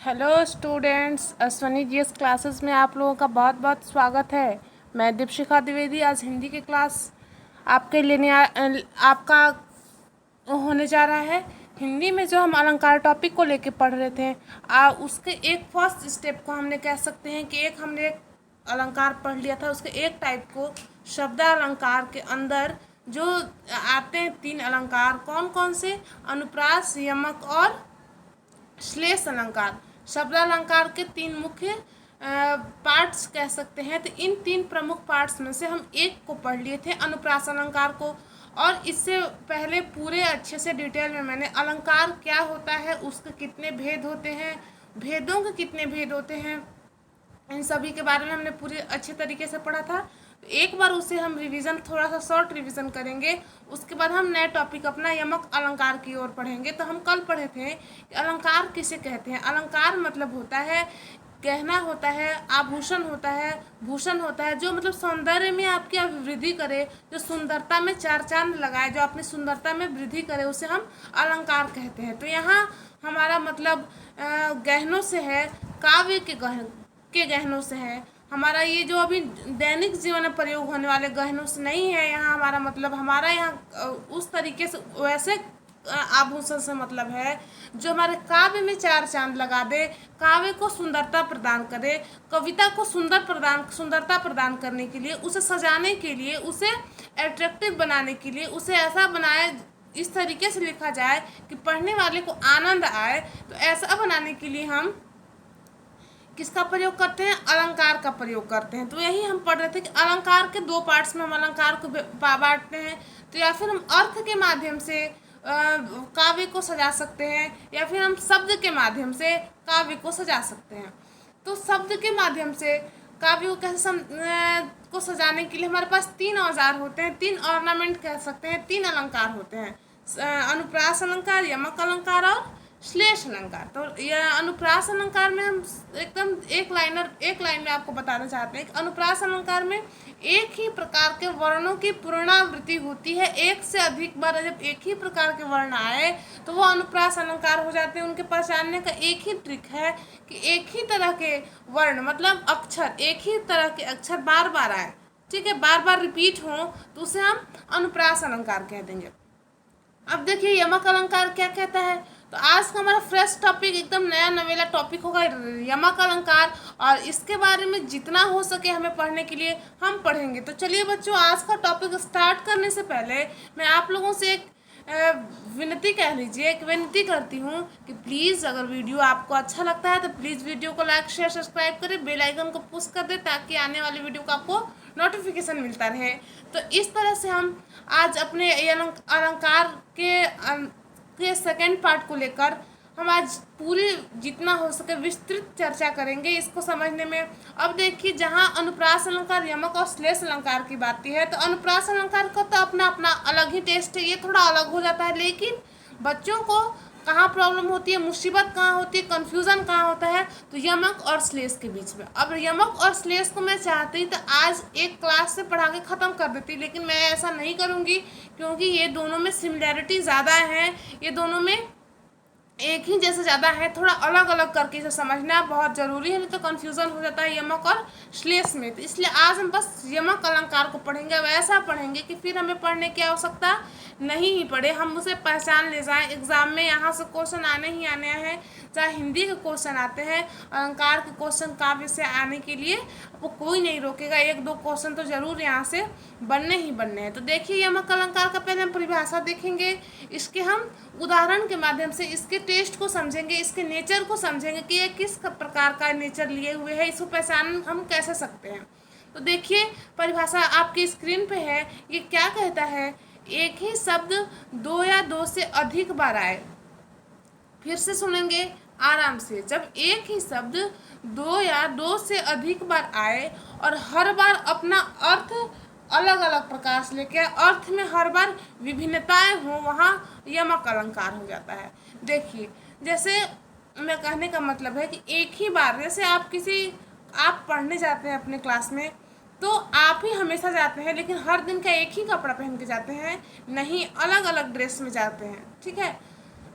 Hello students, Ashwani GS classes में आप लोगों का बहुत बहुत स्वागत है। मैं दीपशिखा द्विवेदी आज हिंदी की क्लास आपके आपका होने जा रहा है। हिंदी में जो हम अलंकार टॉपिक को लेके पढ़ रहे थे, उसके एक फर्स्ट स्टेप को हमने कह सकते हैं कि हमने एक अलंकार पढ़ लिया था। उसके एक टाइप को शब्दालंकार के अंदर जो आते हैं तीन अलंकार, कौन कौन से? अनुप्रास, यमक और श्लेष अलंकार। शब्दालंकार के तीन मुख्य पार्ट्स कह सकते हैं। तो इन तीन प्रमुख पार्ट्स में से हम एक को पढ़ लिए थे, अनुप्रास अलंकार को। और इससे पहले पूरे अच्छे से डिटेल में मैंने अलंकार क्या होता है, उसके कितने भेद होते हैं, भेदों के कितने भेद होते हैं, इन सभी के बारे में हमने पूरे अच्छे तरीके से पढ़ा था। तो एक बार उसे हम रिवीजन, थोड़ा सा शॉर्ट रिवीजन करेंगे। उसके बाद हम नए टॉपिक अपना यमक अलंकार की ओर पढ़ेंगे। तो हम कल पढ़े थे कि अलंकार किसे कहते हैं। अलंकार मतलब होता है गहना, होता है आभूषण, होता है भूषण, होता है जो मतलब सौंदर्य में आपकी वृद्धि करे, जो सुंदरता में चार चांद लगाए, जो अपनी सुंदरता में वृद्धि करे, उसे हम अलंकार कहते हैं। तो यहाँ हमारा मतलब गहनों से है, काव्य के गहनों से है। हमारा ये जो अभी दैनिक जीवन में प्रयोग होने वाले गहनों से नहीं है। यहाँ हमारा मतलब, हमारा यहाँ उस तरीके से वैसे आभूषण से मतलब है जो हमारे काव्य में चार चांद लगा दे, काव्य को सुंदरता प्रदान करे, कविता को सुंदरता प्रदान करने के लिए, उसे सजाने के लिए, उसे एट्रैक्टिव बनाने के लिए, उसे ऐसा बनाए, इस तरीके से लिखा जाए कि पढ़ने वाले को आनंद आए। तो ऐसा बनाने के लिए हम किसका प्रयोग करते हैं? अलंकार का प्रयोग करते हैं। तो यही हम पढ़ रहे थे कि अलंकार के दो पार्ट्स में हम अलंकार को बांटते हैं। तो या फिर हम अर्थ के माध्यम से काव्य को सजा सकते हैं, या फिर हम शब्द के माध्यम से काव्य को सजा सकते हैं। तो शब्द के माध्यम से काव्य को कैसे को सजाने के लिए हमारे पास तीन औजार होते हैं, तीन ऑर्नामेंट कह सकते हैं, तीन अलंकार होते हैं, अनुप्रास अलंकार, यमक अलंकार और श्लेष अलंकार। तो यह अनुप्रास अलंकार में हम एकदम एक लाइन में आपको बताना चाहते हैं कि अनुप्रास अलंकार में एक ही प्रकार के वर्णों की पुनरावृत्ति होती है। एक से अधिक बार जब एक ही प्रकार के वर्ण आए तो वो अनुप्रास अलंकार हो जाते हैं। उनके पहचानने का एक ही ट्रिक है कि एक ही तरह के वर्ण मतलब अक्षर, एक ही तरह के अक्षर बार बार आए, ठीक है, बार बार रिपीट हो, तो उसे हम अनुप्रास अलंकार कह देंगे। अब देखिए यमक अलंकार क्या कहता है। तो आज का हमारा फ्रेश टॉपिक, एकदम नया नवेला टॉपिक होगा यमक अलंकार, और इसके बारे में जितना हो सके हमें पढ़ने के लिए हम पढ़ेंगे। तो चलिए बच्चों, आज का टॉपिक स्टार्ट करने से पहले मैं आप लोगों से एक विनती कह लीजिए, एक विनती करती हूँ कि प्लीज़ अगर वीडियो आपको अच्छा लगता है तो प्लीज़ वीडियो को लाइक शेयर सब्सक्राइब करें, बेल आइकन को पुश कर दें ताकि आने वाली वीडियो का आपको नोटिफिकेशन मिलता रहे। तो इस तरह से हम आज अपने अलंकार के सेकेंड पार्ट को लेकर हम आज पूरी जितना हो सके विस्तृत चर्चा करेंगे इसको समझने में। अब देखिए, जहाँ अनुप्रास अलंकार, यमक और श्लेष अलंकार की बात है, तो अनुप्रास अलंकार का तो अपना अपना अलग ही टेस्ट है, ये थोड़ा अलग हो जाता है। लेकिन बच्चों को कहाँ प्रॉब्लम होती है, मुसीबत कहाँ होती है, कन्फ्यूज़न कहाँ होता है, तो यमक और श्लेष के बीच में। अब यमक और श्लेष को मैं चाहती तो आज एक क्लास से पढ़ा के ख़त्म कर देती, लेकिन मैं ऐसा नहीं करूँगी क्योंकि ये दोनों में सिमिलैरिटी ज़्यादा है, ये दोनों में एक ही जैसे ज़्यादा है। थोड़ा अलग अलग करके इसे समझना बहुत ज़रूरी है, नहीं तो कन्फ्यूज़न हो जाता है यमक और श्लेष में। तो इसलिए आज हम बस यमक अलंकार को पढ़ेंगे। अब ऐसा पढ़ेंगे कि फिर हमें पढ़ने की आवश्यकता नहीं ही पड़े, हम उसे पहचान ले जाएं। एग्ज़ाम में यहाँ से क्वेश्चन आने ही आने हैं, चाहे हिंदी के क्वेश्चन आते हैं, अलंकार के क्वेश्चन काव्य से आने के लिए वो कोई नहीं रोकेगा, एक दो क्वेश्चन तो ज़रूर यहाँ से बनने ही बनने हैं। तो देखिए, यमक अलंकार का पहले हम परिभाषा देखेंगे, इसके हम उदाहरण के माध्यम से इसके टेस्ट को समझेंगे, इसके नेचर को समझेंगे कि ये किस प्रकार का नेचर लिए हुए है, इसको पहचान हम कैसे सकते हैं। तो देखिए, परिभाषा आपकी स्क्रीन पे है। ये क्या कहता है? एक ही शब्द दो या दो से अधिक बार आए। फिर से सुनेंगे आराम से। जब एक ही शब्द दो या दो से अधिक बार आए और हर बार अपना अर्थ अलग अलग प्रकार से लेके अर्थ में हर बार विभिन्नताएं हों, वहाँ यमक अलंकार हो जाता है। देखिए, जैसे मैं कहने का मतलब है कि एक ही बार, जैसे आप पढ़ने जाते हैं अपने क्लास में, तो आप ही हमेशा जाते हैं, लेकिन हर दिन का एक ही कपड़ा पहन के जाते हैं नहीं, अलग अलग ड्रेस में जाते हैं, ठीक है।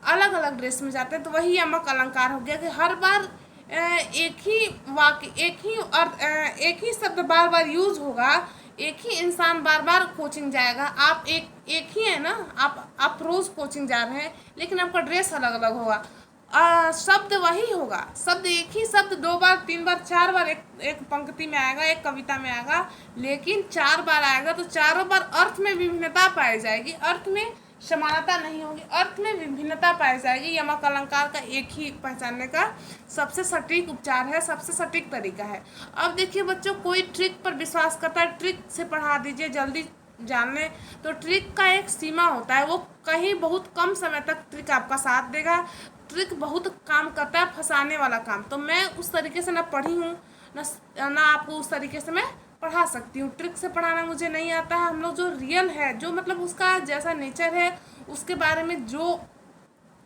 अलग अलग ड्रेस में जाते हैं, तो वही यमक अलंकार हो गया कि हर बार एक ही वाक्य, एक ही शब्द बार बार यूज होगा, एक ही इंसान बार बार कोचिंग जाएगा। आप एक ही है ना, आप रोज़ कोचिंग जा रहे हैं, लेकिन आपका ड्रेस अलग अलग होगा। शब्द वही होगा, शब्द एक ही शब्द 2 बार 3 बार 4 बार एक पंक्ति में आएगा, एक कविता में आएगा, लेकिन 4 बार आएगा तो चारों बार अर्थ में विभिन्नता पाई जाएगी, अर्थ में समानता नहीं होगी, अर्थ में विभिन्नता पाई जाएगी। यमक अलंकार का एक ही पहचानने का सबसे सटीक उपचार है, सबसे सटीक तरीका है। अब देखिए बच्चों, कोई ट्रिक पर विश्वास करता है, ट्रिक से पढ़ा दीजिए जल्दी जानने, तो ट्रिक का एक सीमा होता है, वो कहीं बहुत कम समय तक ट्रिक आपका साथ देगा। ट्रिक बहुत काम करता है, फंसाने वाला काम, तो मैं उस तरीके से ना पढ़ी हूँ ना आपको उस तरीके से मैं पढ़ा सकती हूँ। ट्रिक से पढ़ाना मुझे नहीं आता है। हम लोग जो रियल है, जो मतलब उसका जैसा नेचर है, उसके बारे में जो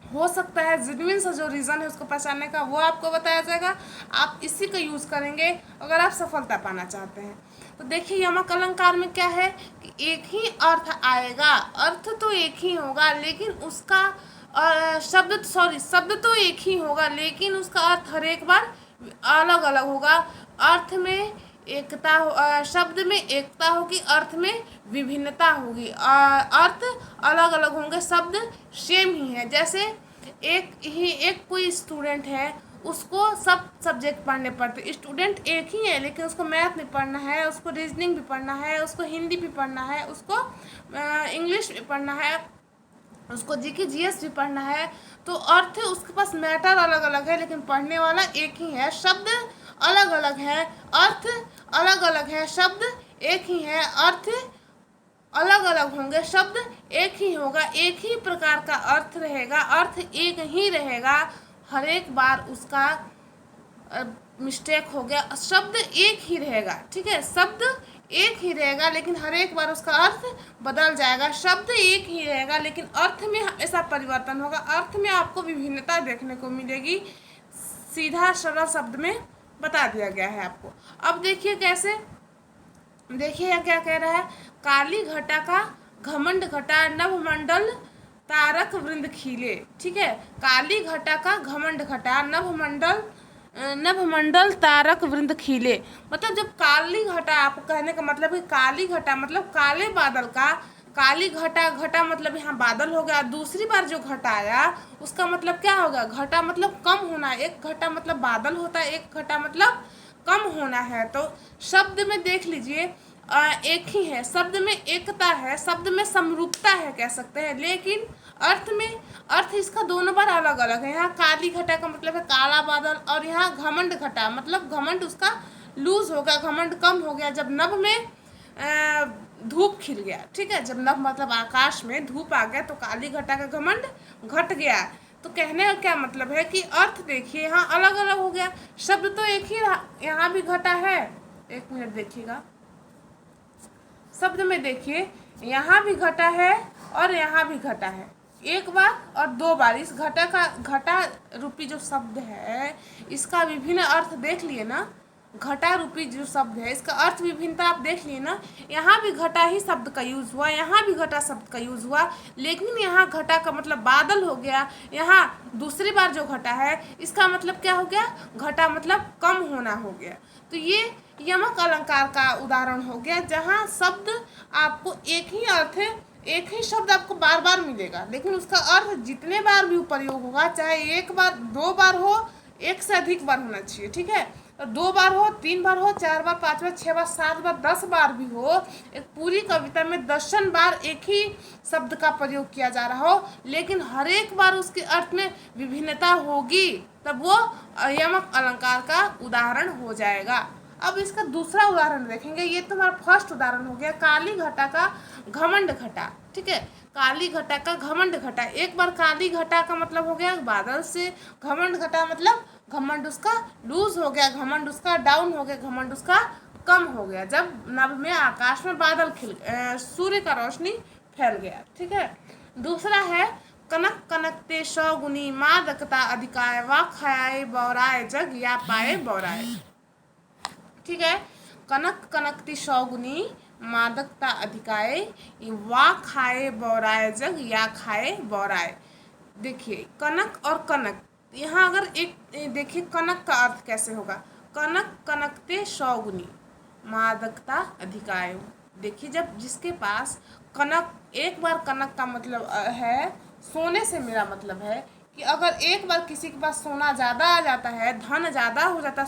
हो सकता है, जेन्युइन सा जो रीज़न है उसको पहचानने का, वो आपको बताया जाएगा। आप इसी का यूज़ करेंगे अगर आप सफलता पाना चाहते हैं। तो देखिए यमक अलंकार में क्या है कि एक ही अर्थ आएगा, अर्थ तो एक ही होगा, लेकिन उसका शब्द तो एक ही होगा, लेकिन उसका अर्थ हर एक बार अलग अलग होगा। अर्थ में एकता, शब्द में एकता होगी, अर्थ में विभिन्नता होगी, अर्थ अलग अलग होंगे, शब्द सेम ही है। जैसे एक कोई स्टूडेंट है, उसको सब सब्जेक्ट पढ़ने पड़ते, स्टूडेंट एक ही है, लेकिन उसको मैथ भी पढ़ना है, उसको रीजनिंग भी पढ़ना है, उसको हिंदी भी पढ़ना है, उसको इंग्लिश भी पढ़ना है, उसको जीके जीएस भी पढ़ना है। तो अर्थ उसके पास मैटर अलग अलग है, लेकिन पढ़ने वाला एक ही है। शब्द अलग अलग है, अर्थ अलग अलग है, शब्द एक ही है, अर्थ अलग अलग होंगे, शब्द एक ही होगा, एक ही प्रकार का अर्थ रहेगा, अर्थ एक ही रहेगा। हर एक बार उसका मिस्टेक हो गया, शब्द एक ही रहेगा, ठीक है, शब्द एक ही रहेगा, लेकिन हर एक बार उसका अर्थ बदल जाएगा। शब्द एक ही रहेगा, लेकिन अर्थ में ऐसा परिवर्तन होगा, अर्थ में आपको विभिन्नता देखने को मिलेगी। सीधा सरल शब्द में बता दिया गया है आपको। अब देखिए कैसे, देखिए यहाँ क्या कह रहा है, काली घटा का घमंड घटा, नभमंडल तारक वृंद खिले। ठीक है, काली घटा का घमंड घटा, नभमंडल तारक वृंद खिले। मतलब जब काली घटा, आपको कहने का मतलब है काली घटा मतलब काले बादल का, काली घटा, घटा मतलब यहाँ बादल हो गया। दूसरी बार जो घटा आया उसका मतलब क्या होगा, घटा मतलब कम होना, एक घटा मतलब बादल होता है, एक घटा मतलब कम होना है। तो शब्द में देख लीजिए एक ही है, शब्द में एकता है, शब्द में समरूपता है कह सकते हैं, लेकिन अर्थ में, अर्थ इसका दोनों बार अलग अलग है। यहाँ काली घटा का मतलब है काला बादल, और यहाँ घमंड घटा मतलब घमंड उसका लूज हो गया, घमंड कम हो गया जब नभ में धूप खिल गया। ठीक है, जब नभ मतलब आकाश में धूप आ गया तो काली घटा का घमंड घट गया। तो कहने का क्या मतलब है कि अर्थ देखिए यहाँ अलग अलग हो गया, शब्द तो एक ही रहा, यहाँ भी घटा है, एक मिनट देखिएगा, शब्द में देखिए यहाँ भी घटा है और यहाँ भी घटा है, एक बार और 2 बार। इस घटा का, घटा रूपी जो शब्द है इसका विभिन्न अर्थ देख लिए ना, घटा रूपी जो शब्द है इसका अर्थ विभिन्नता आप देख लिए ना। यहाँ भी घटा ही शब्द का यूज़ हुआ, यहाँ भी घटा शब्द का यूज़ हुआ, लेकिन यहाँ घटा का मतलब बादल हो गया। यहाँ दूसरी बार जो घटा है इसका मतलब क्या हो गया, घटा मतलब कम होना हो गया। तो ये यमक अलंकार का उदाहरण हो गया, जहाँ शब्द आपको एक ही अर्थ है, एक ही शब्द आपको बार बार मिलेगा, लेकिन उसका अर्थ जितने बार भी प्रयोग होगा, चाहे 1 बार 2 बार हो, 1 से अधिक बार होना चाहिए। ठीक है, तो 2 बार हो, 3 बार हो, 4 बार, 5 बार, 6 बार, 7 बार, 10 बार भी हो, एक पूरी कविता में दर्जन बार एक ही शब्द का प्रयोग किया जा रहा हो, लेकिन हर एक बार उसके अर्थ में विभिन्नता होगी, तब वो यमक अलंकार का उदाहरण हो जाएगा। अब इसका दूसरा उदाहरण देखेंगे। ये तो हमारा फर्स्ट उदाहरण हो गया, काली घटा का घमंड घटा। ठीक है, काली घटा का घमंड घटा, एक बार काली घटा का मतलब हो गया बादल से, घमंड घटा मतलब घमंड उसका लूज हो गया, घमंड उसका डाउन हो गया, घमंड उसका कम हो गया जब नभ में आकाश में बादल सूर्य का रोशनी फैल गया। ठीक है, दूसरा है कनक कनकते सौगुनी मादकता अधिकाय, वा खाए बौराए जग या पाए बौराए। ठीक है, कनक कनकती सौगुनी मादकता अधिकाय, वा खाए बौराए जग या खाए बौराए। देखिए कनक और कनक, यहाँ अगर एक देखिए कनक का अर्थ कैसे होगा, कनक कनकते सौगुनी मादकता अधिकायो। देखिए जब जिसके पास कनक, एक बार कनक का मतलब है सोने से, मेरा मतलब है कि अगर एक बार किसी के पास सोना ज़्यादा आ जाता है, धन ज़्यादा हो जाता है,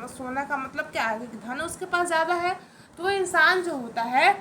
सोने का मतलब क्या है कि धन उसके पास ज़्यादा है, तो वो इंसान जो होता है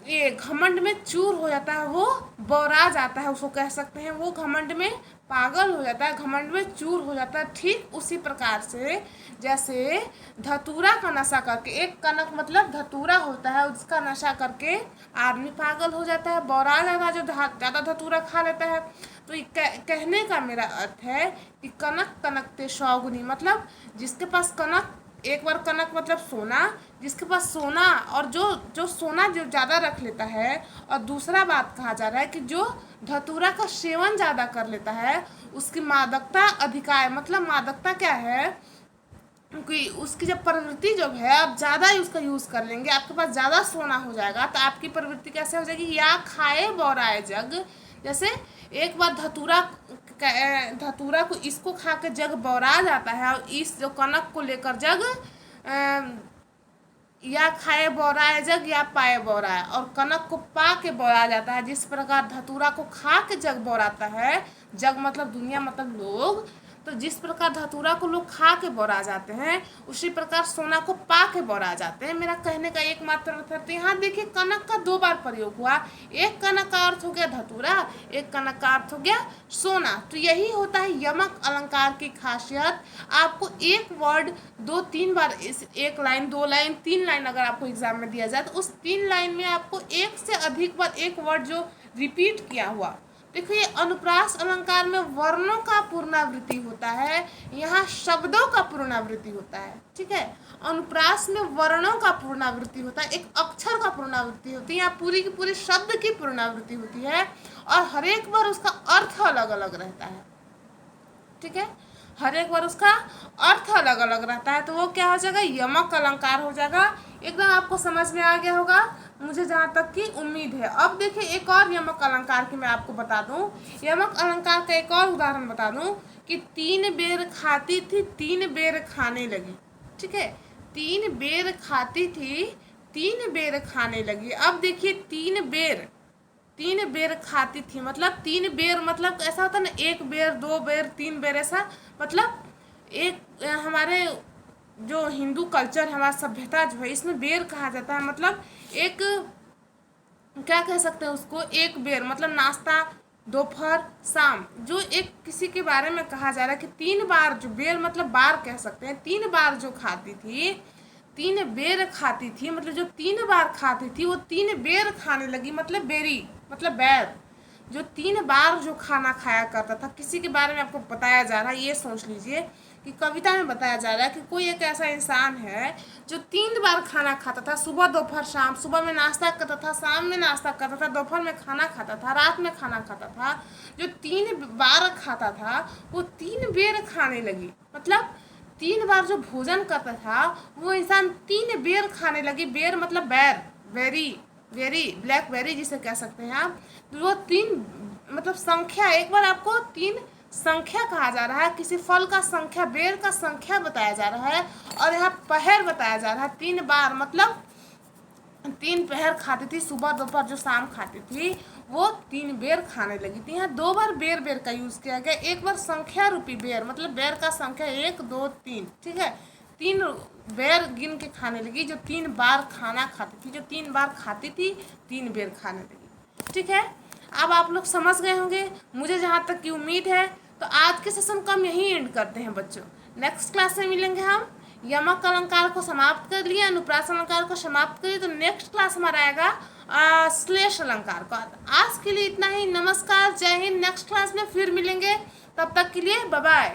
ये घमंड में चूर हो जाता है, वो बौरा जाता है, उसको कह सकते हैं वो घमंड में पागल हो जाता है, घमंड में चूर हो जाता है। ठीक उसी प्रकार से जैसे धतूरा का नशा करके, एक कनक मतलब धतूरा होता है, उसका नशा करके आदमी पागल हो जाता है, बौरा जाता है जो ज़्यादा धतूरा खा लेता है। तो ये कहने का मेरा अर्थ है कि कनक कनकते सौगुनी, मतलब जिसके पास कनक, एक बार कनक मतलब सोना, जिसके पास सोना और जो जो सोना जो ज़्यादा रख लेता है, और दूसरा बात कहा जा रहा है कि जो धतूरा का सेवन ज़्यादा कर लेता है उसकी मादकता अधिकाय, मतलब मादकता क्या है कि उसकी जब प्रवृत्ति जब है, आप ज़्यादा ही उसका यूज़ कर लेंगे, आपके पास ज़्यादा सोना हो जाएगा तो आपकी प्रवृत्ति कैसे हो जाएगी, या खाए बौराए जग। जैसे एक बार धतूरा को इसको खा के जग बौरा जाता है, और इस जो कनक को लेकर जग या खाए बौराए जग या पाए बौराए, और कनक को पा के बौरा जाता है। जिस प्रकार धतूरा को खा के जग बौराता है, जग मतलब दुनिया मतलब लोग, तो जिस प्रकार धतूरा को लोग खा के बौरा जाते हैं, उसी प्रकार सोना को पा के बौरा जाते हैं। मेरा कहने का एकमात्र अर्थ है, यहाँ देखिए कनक का 2 बार प्रयोग हुआ, एक कनक का अर्थ हो गया धतूरा, एक कनक का अर्थ हो गया सोना। तो यही होता है यमक अलंकार की खासियत। आपको एक वर्ड 2-3 बार, इस 1 लाइन 2 लाइन 3 लाइन अगर आपको एग्जाम में दिया जाए तो उस 3 लाइन में आपको एक से अधिक बार एक वर्ड जो रिपीट किया हुआ। देखिए अनुप्रास अलंकार में वर्णों का पुनरावृत्ति होता है, यहाँ शब्दों का पुनरावृत्ति होता है। ठीक है, अनुप्रास में वर्णों का पुनरावृत्ति होता है, एक अक्षर का पुनरावृत्ति होती है, यहाँ पूरी की पूरी शब्द की पुनरावृत्ति होती है, और हर एक बार उसका अर्थ अलग अलग रहता है। ठीक है, हर एक बार उसका अर्थ अलग अलग रहता है, तो वो क्या हो जाएगा, यमक अलंकार हो जाएगा। एकदम आपको समझ में आ गया होगा, मुझे जहाँ तक की उम्मीद है। अब देखिए एक और यमक अलंकार की मैं आपको बता दूं, यमक अलंकार का एक और उदाहरण बता दूं कि 3 बेर खाती थी 3 बेर खाने लगी। ठीक है, 3 बेर खाती थी 3 बेर खाने लगी। अब देखिए 3 बेर खाती थी, मतलब 3 बेर मतलब ऐसा होता है ना, 1 बेर 2 बेर 3 बेर, ऐसा मतलब एक हमारे जो हिंदू कल्चर, हमारा सभ्यता जो है, इसमें बेर कहा जाता है, मतलब एक क्या कह सकते हैं उसको, एक बेर मतलब नाश्ता, दोपहर, शाम, जो एक किसी के बारे में कहा जा रहा है कि 3 बार, जो बेर मतलब बार कह सकते हैं, 3 बार जो खाती थी, 3 बेर खाती थी, मतलब जो 3 बार खाती थी वो 3 बेर खाने लगी, मतलब बेरी मतलब बैर, जो 3 बार जो खाना खाया करता था। किसी के बारे में आपको बताया जा रहा है, ये सोच लीजिए कि कविता में बताया जा रहा है कि कोई एक ऐसा इंसान है जो 3 बार खाना खाता था, सुबह दोपहर शाम, सुबह में नाश्ता करता था, शाम में नाश्ता करता था, दोपहर में खाना खाता था, रात में खाना खाता था। जो 3 बार खाता था वो 3 बेर खाने लगी, मतलब 3 बार जो भोजन करता था वो इंसान 3 बेर खाने लगी। बेर मतलब बैर, वेरी ब्लैकबेरी जिसे कह सकते हैं आप। वो 3 मतलब संख्या, एक बार आपको 3 संख्या कहा जा रहा है, किसी फल का संख्या, बेर का संख्या बताया जा रहा है, और यहाँ पहर बताया जा रहा है। 3 बार मतलब 3 पहर खाती थी, सुबह दोपहर जो शाम खाती थी वो 3 बेर खाने लगी थी। यहाँ 2 बार बेर का यूज़ किया गया, एक बार संख्या रूपी बेर, मतलब बेर का संख्या 1 2 3। ठीक है, 3 बेर गिन के खाने लगी, जो 3 बार खाना खाती थी, जो 3 बार खाती थी 3 बेर खाने लगी। ठीक है, अब आप लोग समझ गए होंगे, मुझे जहाँ तक की उम्मीद है। तो आज के सेशन को हम यहीं एंड करते हैं बच्चों, नेक्स्ट क्लास में मिलेंगे हम। यमक अलंकार को समाप्त कर लिए, अनुप्रास अलंकार को समाप्त करिए, तो नेक्स्ट क्लास हमारा आएगा श्लेष अलंकार का। आज के लिए इतना ही, नमस्कार, जय हिंद। नेक्स्ट क्लास में फिर मिलेंगे, तब तक के लिए बाय बाय।